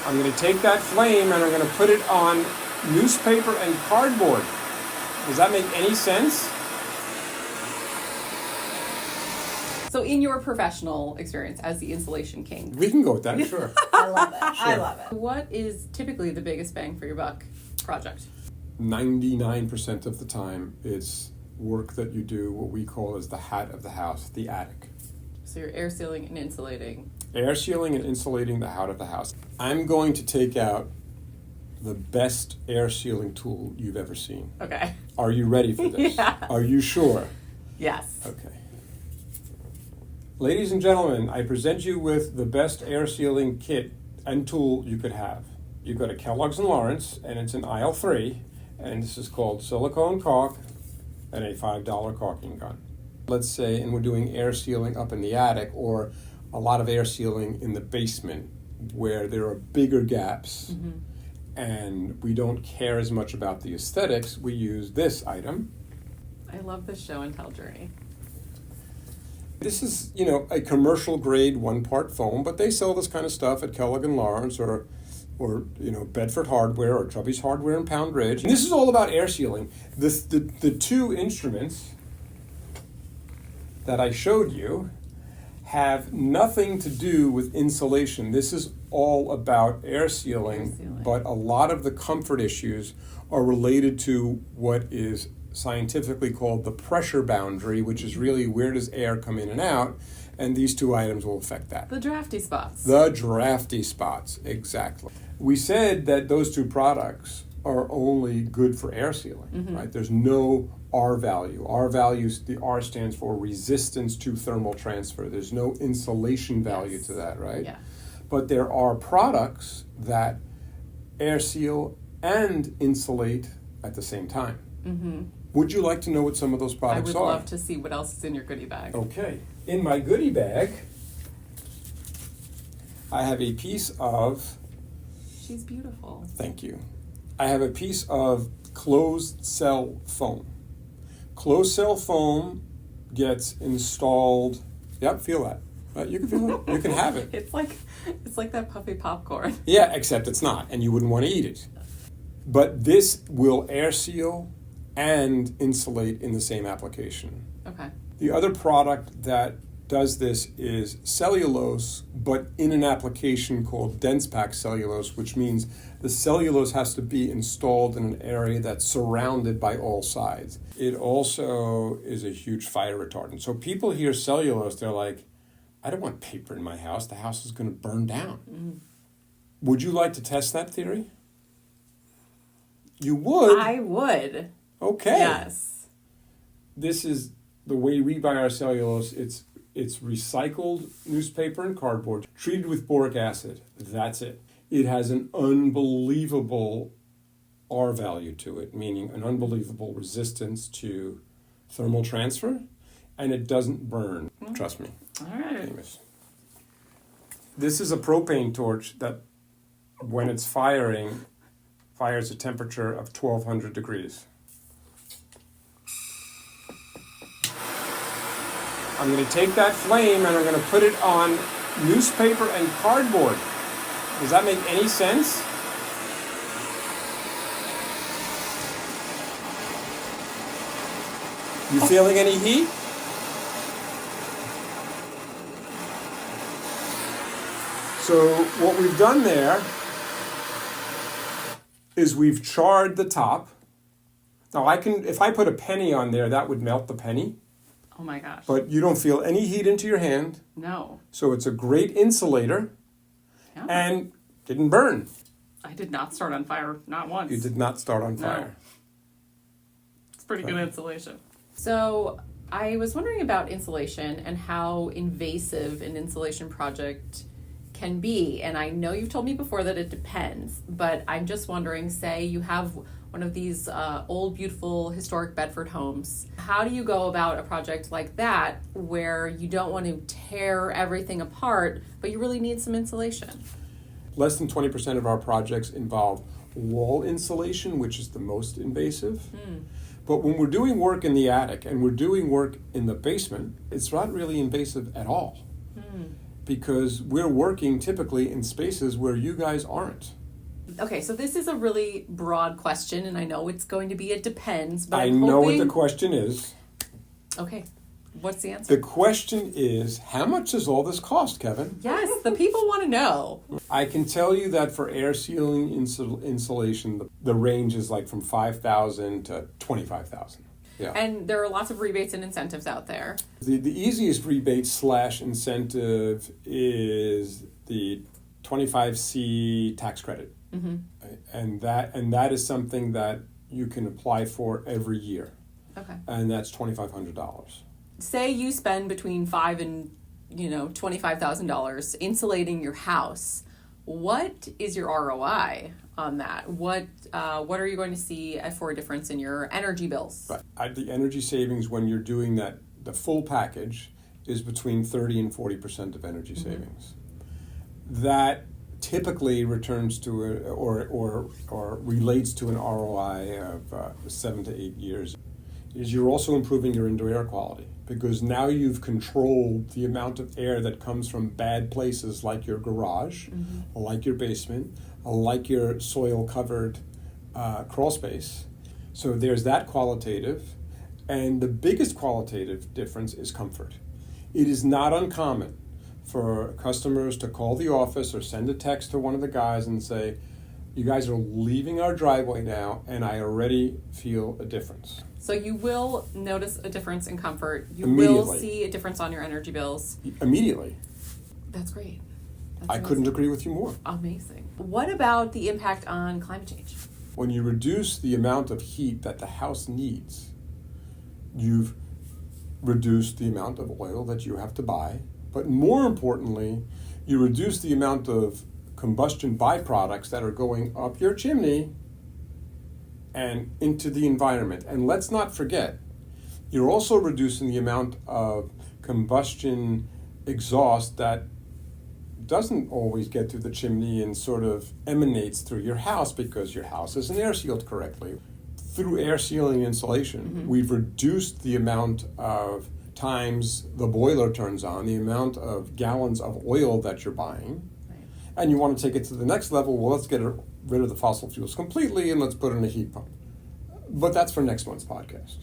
I'm going to take that flame and I'm going to put it on newspaper and cardboard. Does that make any sense? So in your professional experience as the installation king, We can go with that, sure. I love it. I love it. what is typically the biggest bang for your buck project? 99% of the time, it's work that you do what we call as the hat of the house, the attic. So you're air sealing and insulating. Air sealing and insulating the hat of the house. I'm going to take out the best air sealing tool you've ever seen. Okay. Are you ready for this? Yeah. Are you sure? Yes. Okay. Ladies and gentlemen, I present you with the best air sealing kit and tool you could have. You go to Kellogg's and Lawrence, and it's in aisle 3, and this is called silicone caulk and a $5 caulking gun. Let's say, and we're doing air sealing up in the attic, or a lot of air sealing in the basement where there are bigger gaps, and we don't care as much about the aesthetics. We use this item. I love the show and tell journey. This is, a commercial grade 1-part foam, but they sell this kind of stuff at Kellogg and Lawrence or Bedford Hardware or Chubby's Hardware in Pound Ridge. And this is all about air sealing. The two instruments that I showed you have nothing to do with insulation. This is all about air sealing, but a lot of the comfort issues are related to what is scientifically called the pressure boundary, which is really where does air come in and out, and these two items will affect that. The drafty spots. The drafty spots, exactly. We said that those two products are only good for air sealing, right? There's no R value. R values, the R stands for resistance to thermal transfer. There's no insulation value to that, right? Yeah. But there are products that air seal and insulate at the same time. Would you like to know what some of those I products would are? love to see what else is in your goodie bag. Okay. In my goodie bag, I have a piece of, She's beautiful. thank you, I have a piece of closed cell foam. Closed cell foam gets installed, yep, feel that. You can feel it, you can have it. It's like that puffy popcorn. Yeah, except it's not, and you wouldn't want to eat it. But this will air seal and insulate in the same application. Okay. The other product that does this is cellulose, but in an application called dense pack cellulose, which means the cellulose has to be installed in an area that's surrounded by all sides. It also is a huge fire retardant. So people hear cellulose, they're like, I don't want paper in my house. The house is going to burn down. Would you like to test that theory? You would? I would. Okay. Yes. This is the way we buy our cellulose. It's recycled newspaper and cardboard treated with boric acid. That's it. It has an unbelievable R value to it, meaning an unbelievable resistance to thermal transfer, and it doesn't burn. Trust me. All right. Famous. This is a propane torch that, when it's firing, fires a temperature of 1200 degrees. I'm going to take that flame and I'm going to put it on newspaper and cardboard. Does that make any sense? You feeling any heat? So what we've done there is we've charred the top. Now if I put a penny on there, that would melt the penny. Oh my gosh. But you don't feel any heat into your hand. No. So it's a great insulator and didn't burn. I did not start on fire, not once. You did not start on No. fire. It's pretty good insulation. So I was wondering about insulation and how invasive an insulation project can be. And I know you've told me before that it depends, but I'm just wondering, say you have one of these old, beautiful, historic Bedford homes. How do you go about a project like that where you don't want to tear everything apart, but you really need some insulation? Less than 20% of our projects involve wall insulation, which is the most invasive. But when we're doing work in the attic and we're doing work in the basement, it's not really invasive at all. because we're working typically in spaces where you guys aren't. Okay, so this is a really broad question, and I know it's going to be it depends, but I I'm know hoping... what the question is. Okay, what's the answer? The question is, how much does all this cost, Kevin? Yes, the people want to know. I can tell you that for air sealing insulation, the range is like from $5,000 to $25,000. Yeah. And there are lots of rebates and incentives out there. The easiest rebate / incentive is the 25C tax credit. Mm-hmm. And that is something that you can apply for every year. Okay. And that's $2,500. Say you spend between $5,000 and $25,000 insulating your house. What is your ROI on that? What are you going to see for a difference in your energy bills? Right. The energy savings when you're doing that, the full package, is between 30 and 40% of energy savings. That typically returns to or relates to an ROI of 7 to 8 years. Is you're also improving your indoor air quality, because now you've controlled the amount of air that comes from bad places like your garage, or like your basement, or like your soil-covered crawl space. So there's that qualitative, and the biggest qualitative difference is comfort. It is not uncommon for customers to call the office or send a text to one of the guys and say, you guys are leaving our driveway now, and I already feel a difference. So you will notice a difference in comfort. You will Immediately. see a difference on your energy bills. Immediately. That's great. That's I amazing. couldn't agree with you more. Amazing. What about the impact on climate change? When you reduce the amount of heat that the house needs, you've reduced the amount of oil that you have to buy. But more importantly, you reduce the amount of combustion byproducts that are going up your chimney and into the environment. And let's not forget, you're also reducing the amount of combustion exhaust that doesn't always get through the chimney and sort of emanates through your house because your house isn't air sealed correctly. Through air sealing insulation, we've reduced the amount of times the boiler turns on, the amount of gallons of oil that you're buying. Right. And you want to take it to the next level. Well, let's get rid of the fossil fuels completely and let's put in a heat pump. But that's for next month's podcast.